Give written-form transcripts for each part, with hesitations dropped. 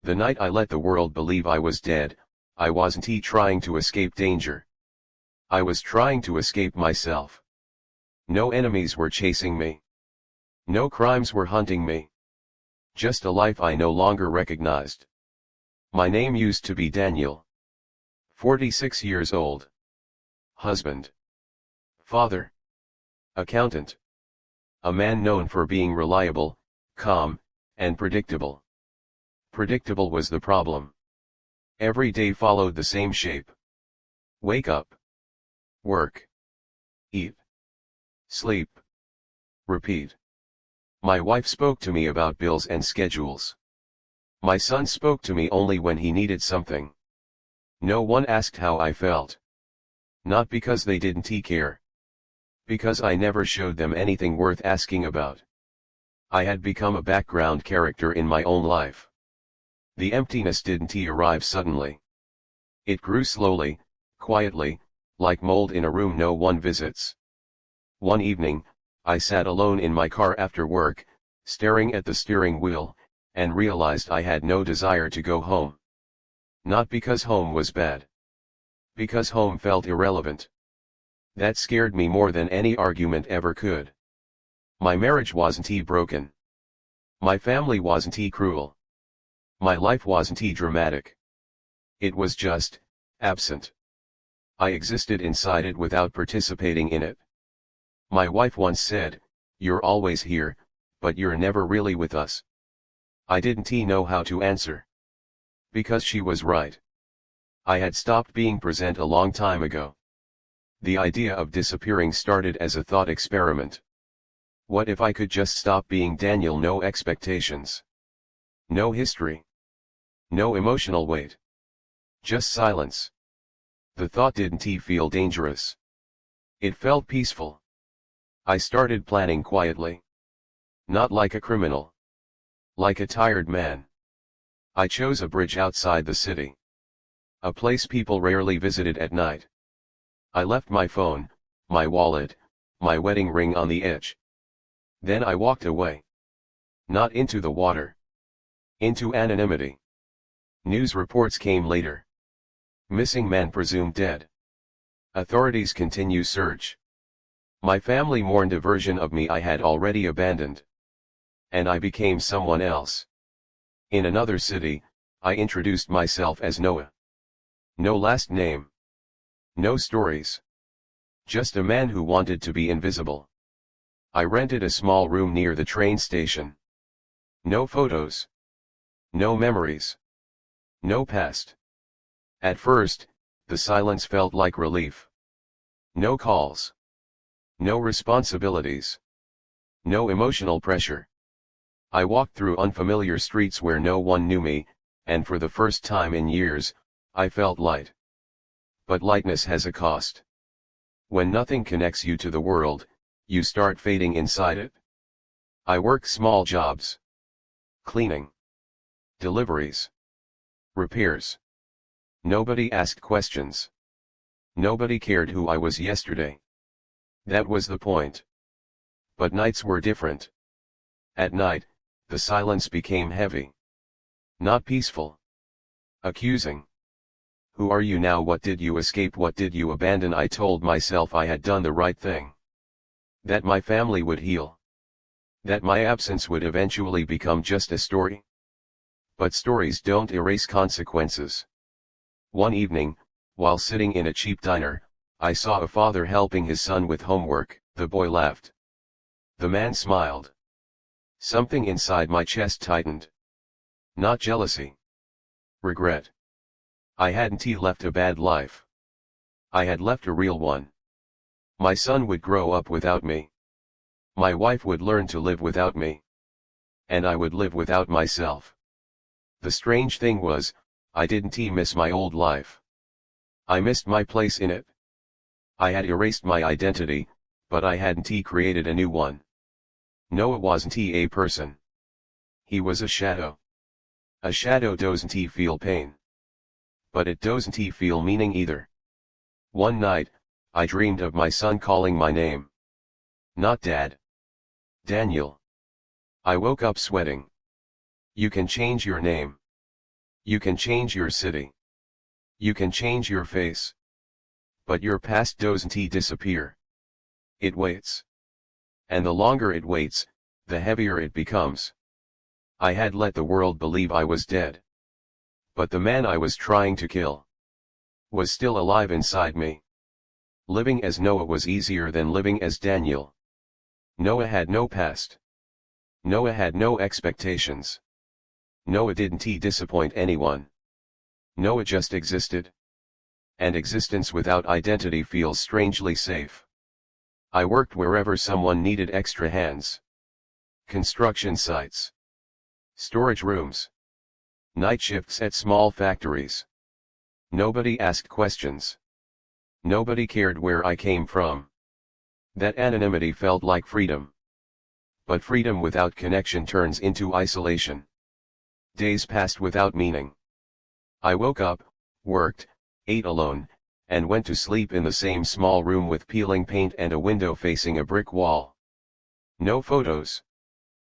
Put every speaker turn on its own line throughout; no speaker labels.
The night I let the world believe I was dead, I wasn't trying to escape danger. I was trying to escape myself. No enemies were chasing me. No crimes were hunting me. Just a life I no longer recognized. My name used to be Daniel. 46 years old. Husband. Father. Accountant. A man known for being reliable, calm, and predictable. Predictable was the problem. Every day followed the same shape. Wake up. Work. Eat. Sleep. Repeat. My wife spoke to me about bills and schedules. My son spoke to me only when he needed something. No one asked how I felt. Not because they didn't care. Because I never showed them anything worth asking about. I had become a background character in my own life. The emptiness didn't arrive suddenly. It grew slowly, quietly, like mold in a room no one visits. One evening, I sat alone in my car after work, staring at the steering wheel, and realized I had no desire to go home. Not because home was bad. Because home felt irrelevant. That scared me more than any argument ever could. My marriage wasn't broken. My family wasn't cruel. My life wasn't dramatic. It was just absent. I existed inside it without participating in it. My wife once said, "You're always here, but you're never really with us." I didn't know how to answer. Because she was right. I had stopped being present a long time ago. The idea of disappearing started as a thought experiment. What if I could just stop being Daniel? No expectations. No history. No emotional weight. Just silence. The thought didn't feel dangerous. It felt peaceful. I started planning quietly. Not like a criminal. Like a tired man. I chose a bridge outside the city. A place people rarely visited at night. I left my phone, my wallet, my wedding ring on the edge. Then I walked away. Not into the water. Into anonymity. News reports came later. Missing man presumed dead. Authorities continue search. My family mourned a version of me I had already abandoned. And I became someone else. In another city, I introduced myself as Noah. No last name. No stories. Just a man who wanted to be invisible. I rented a small room near the train station. No photos. No memories. No past. At first, the silence felt like relief. No calls. No responsibilities. No emotional pressure. I walked through unfamiliar streets where no one knew me, and for the first time in years, I felt light. But lightness has a cost. When nothing connects you to the world, you start fading inside it. I worked small jobs. Cleaning. Deliveries. Repairs. Nobody asked questions. Nobody cared who I was yesterday. That was the point. But nights were different. At night, the silence became heavy. Not peaceful. Accusing. Who are you now? What did you escape? What did you abandon? I told myself I had done the right thing. That my family would heal. That my absence would eventually become just a story. But stories don't erase consequences. One evening, while sitting in a cheap diner, I saw a father helping his son with homework. The boy laughed. The man smiled. Something inside my chest tightened. Not jealousy. Regret. I hadn't left a bad life. I had left a real one. My son would grow up without me. My wife would learn to live without me. And I would live without myself. The strange thing was, I didn't miss my old life. I missed my place in it. I had erased my identity, but I hadn't created a new one. Noah wasn't a person. He was a shadow. A shadow doesn't feel pain. But it doesn't feel meaning either. One night, I dreamed of my son calling my name. Not Dad. Daniel. I woke up sweating. You can change your name. You can change your city. You can change your face. But your past doesn't disappear. It waits. And the longer it waits, the heavier it becomes. I had let the world believe I was dead. But the man I was trying to kill was still alive inside me. Living as Noah was easier than living as Daniel. Noah had no past. Noah had no expectations. Noah didn't disappoint anyone. Noah just existed. And existence without identity feels strangely safe. I worked wherever someone needed extra hands. Construction sites. Storage rooms. Night shifts at small factories. Nobody asked questions. Nobody cared where I came from. That anonymity felt like freedom. But freedom without connection turns into isolation. Days passed without meaning. I woke up, worked, ate alone, and went to sleep in the same small room with peeling paint and a window facing a brick wall. No photos.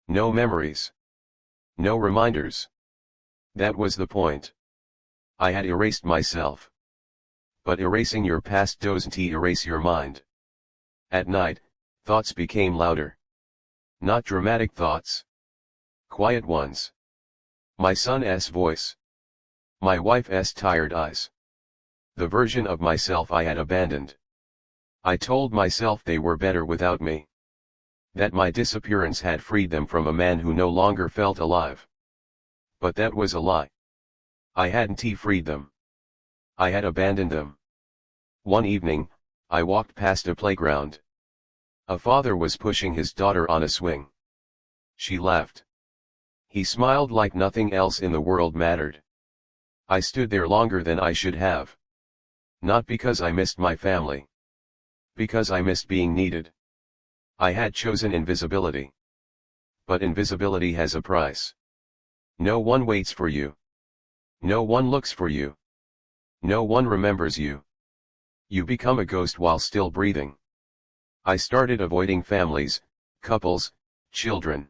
No memories. No reminders. That was the point. I had erased myself. But erasing your past doesn't erase your mind. At night, thoughts became louder. Not dramatic thoughts. Quiet ones. My son's voice. My wife's tired eyes. The version of myself I had abandoned. I told myself they were better without me. That my disappearance had freed them from a man who no longer felt alive. But that was a lie. I hadn't freed them. I had abandoned them. One evening, I walked past a playground. A father was pushing his daughter on a swing. She laughed. He smiled like nothing else in the world mattered. I stood there longer than I should have. Not because I missed my family. Because I missed being needed. I had chosen invisibility. But invisibility has a price. No one waits for you. No one looks for you. No one remembers you. You become a ghost while still breathing. I started avoiding families, couples, children.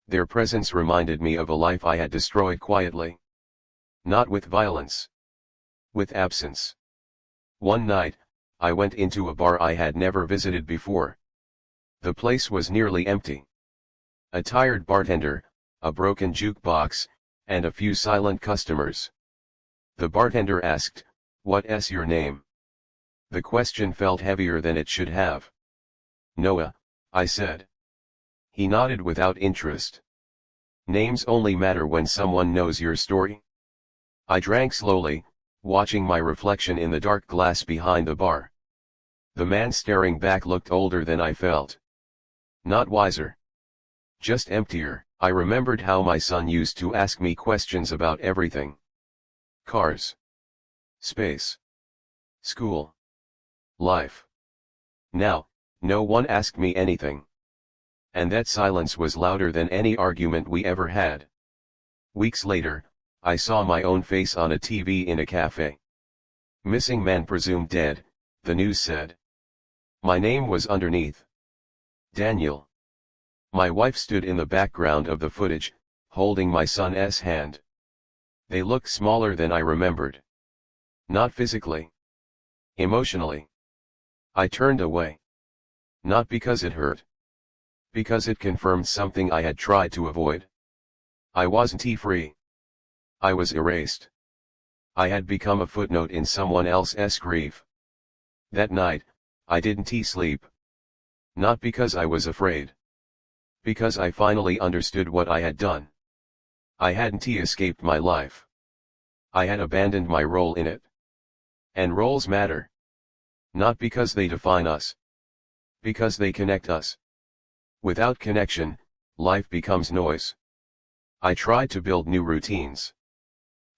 Their presence reminded me of a life I had destroyed quietly. Not with violence. With absence. One night, I went into a bar I had never visited before. The place was nearly empty. A tired bartender, a broken jukebox, and a few silent customers. The bartender asked, "What's your name?" The question felt heavier than it should have. "Noah," I said. He nodded without interest. Names only matter when someone knows your story. I drank slowly, watching my reflection in the dark glass behind the bar. The man staring back looked older than I felt. Not wiser. Just emptier. I remembered how my son used to ask me questions about everything. Cars. Space. School. Life. Now, no one asked me anything. And that silence was louder than any argument we ever had. Weeks later, I saw my own face on a TV in a cafe. Missing man presumed dead, the news said. My name was underneath. Daniel. My wife stood in the background of the footage, holding my son's hand. They looked smaller than I remembered. Not physically. Emotionally. I turned away. Not because it hurt. Because it confirmed something I had tried to avoid. I wasn't free. I was erased. I had become a footnote in someone else's grief. That night, I didn't sleep. Not because I was afraid. Because I finally understood what I had done. I hadn't escaped my life. I had abandoned my role in it. And roles matter. Not because they define us. Because they connect us. Without connection, life becomes noise. I tried to build new routines.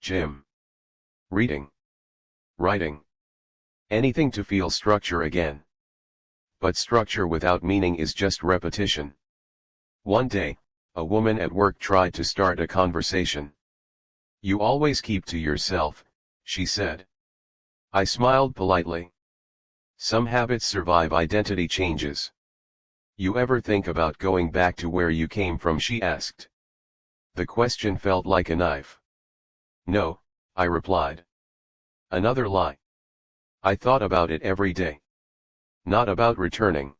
Gym. Reading. Writing. Anything to feel structure again. But structure without meaning is just repetition. One day, a woman at work tried to start a conversation. "You always keep to yourself," she said. I smiled politely. Some habits survive identity changes. "You ever think about going back to where you came from?" she asked. The question felt like a knife. No, I replied. Another lie. I thought about it every day. Not about returning.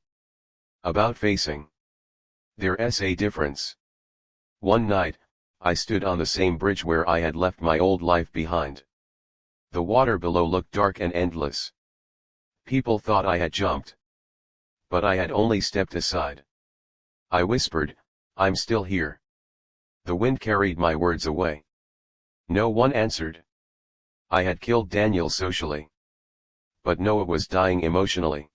About facing. There's a difference. One night, I stood on the same bridge where I had left my old life behind. The water below looked dark and endless. People thought I had jumped. But I had only stepped aside. I whispered, "I'm still here." The wind carried my words away. No one answered. I had killed Daniel socially. But Noah was dying emotionally.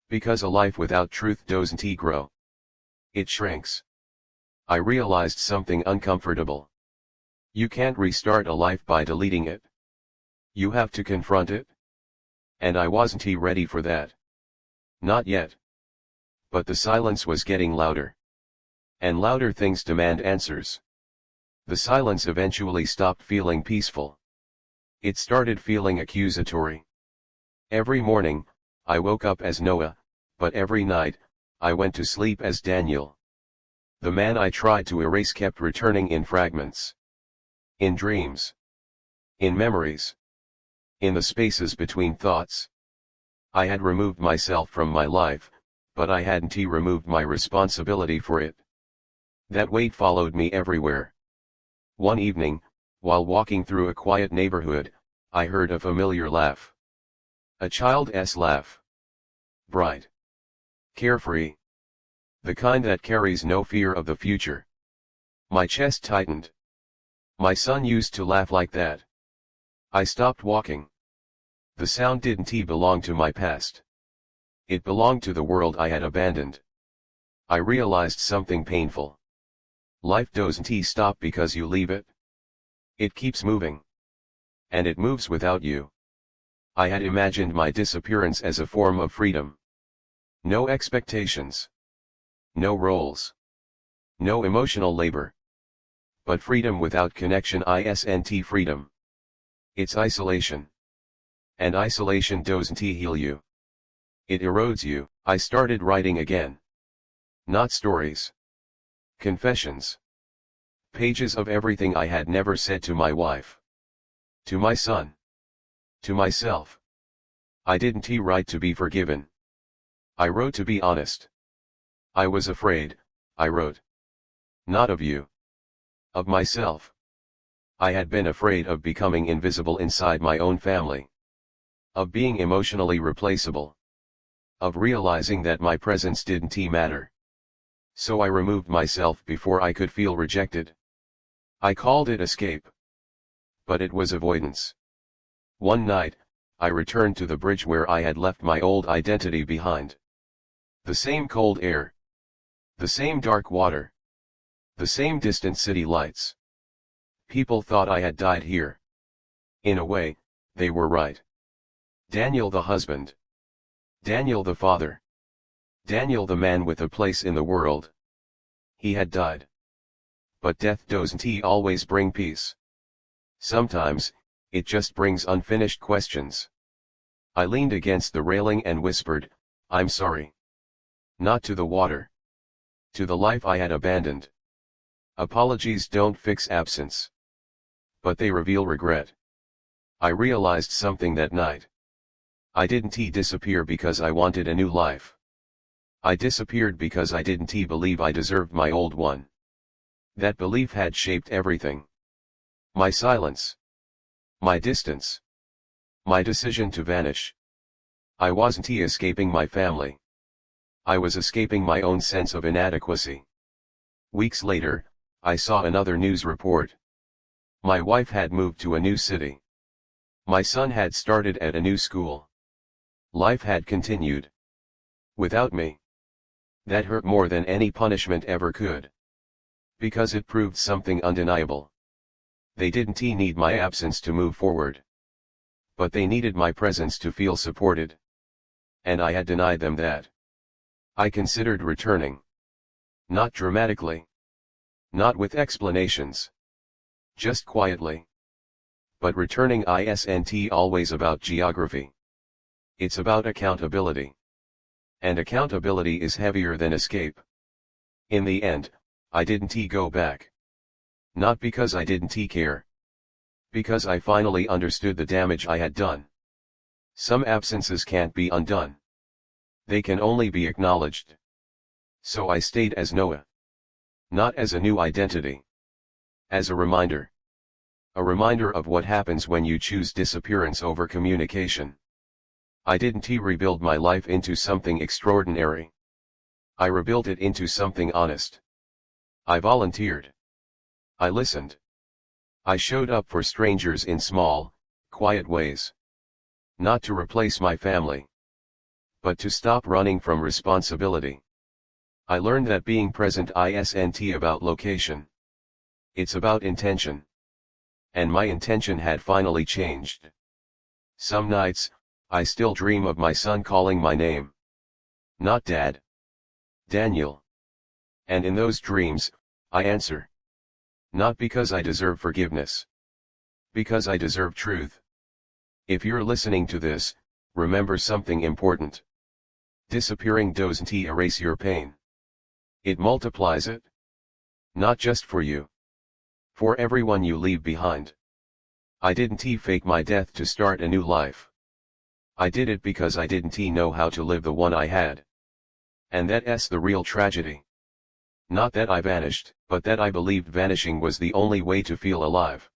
Because a life without truth doesn't grow. It shrinks. I realized something uncomfortable. You can't restart a life by deleting it. You have to confront it. And I wasn't ready for that. Not yet. But the silence was getting louder. And louder things demand answers. The silence eventually stopped feeling peaceful. It started feeling accusatory. Every morning, I woke up as Noah, but every night, I went to sleep as Daniel. The man I tried to erase kept returning in fragments. In dreams. In memories. In the spaces between thoughts. I had removed myself from my life, but I hadn't removed my responsibility for it. That weight followed me everywhere. One evening, while walking through a quiet neighborhood, I heard a familiar laugh. A child's laugh. Bright. Carefree. The kind that carries no fear of the future. My chest tightened. My son used to laugh like that. I stopped walking. The sound didn't belong to my past. It belonged to the world I had abandoned. I realized something painful. Life doesn't stop because you leave it. It keeps moving. And it moves without you. I had imagined my disappearance as a form of freedom. No expectations. No roles. No emotional labor. But freedom without connection isn't freedom. It's isolation. And isolation doesn't heal you. It erodes you. I started writing again. Not stories. Confessions. Pages of everything I had never said to my wife. To my son. To myself. I didn't write to be forgiven. I wrote to be honest. I was afraid, I wrote. Not of you. Of myself. I had been afraid of becoming invisible inside my own family. Of being emotionally replaceable. Of realizing that my presence didn't matter. So I removed myself before I could feel rejected. I called it escape. But it was avoidance. One night, I returned to the bridge where I had left my old identity behind. The same cold air. The same dark water. The same distant city lights. People thought I had died here. In a way, they were right. Daniel the husband. Daniel the father. Daniel the man with a place in the world. He had died. But death doesn't always bring peace. Sometimes, it just brings unfinished questions. I leaned against the railing and whispered, "I'm sorry." Not to the water. To the life I had abandoned. Apologies don't fix absence. But they reveal regret. I realized something that night. I didn't disappear because I wanted a new life. I disappeared because I didn't believe I deserved my old one. That belief had shaped everything. My silence. My distance. My decision to vanish. I wasn't escaping my family. I was escaping my own sense of inadequacy. Weeks later, I saw another news report. My wife had moved to a new city. My son had started at a new school. Life had continued. Without me. That hurt more than any punishment ever could. Because it proved something undeniable. They didn't need my absence to move forward. But they needed my presence to feel supported. And I had denied them that. I considered returning. Not dramatically. Not with explanations. Just quietly. But returning isn't always about geography. It's about accountability. And accountability is heavier than escape. In the end, I didn't go back. Not because I didn't care. Because I finally understood the damage I had done. Some absences can't be undone. They can only be acknowledged. So I stayed as Noah. Not as a new identity. As a reminder. A reminder of what happens when you choose disappearance over communication. I didn't rebuild my life into something extraordinary. I rebuilt it into something honest. I volunteered. I listened. I showed up for strangers in small, quiet ways. Not to replace my family. But to stop running from responsibility. I learned that being present isn't about location. It's about intention. And my intention had finally changed. Some nights, I still dream of my son calling my name. Not Dad. Daniel. And in those dreams, I answer. Not because I deserve forgiveness. Because I deserve truth. If you're listening to this, remember something important. Disappearing doesn't erase your pain. It multiplies it. Not just for you. For everyone you leave behind. I didn't fake my death to start a new life. I did it because I didn't know how to live the one I had. And that's the real tragedy. Not that I vanished, but that I believed vanishing was the only way to feel alive.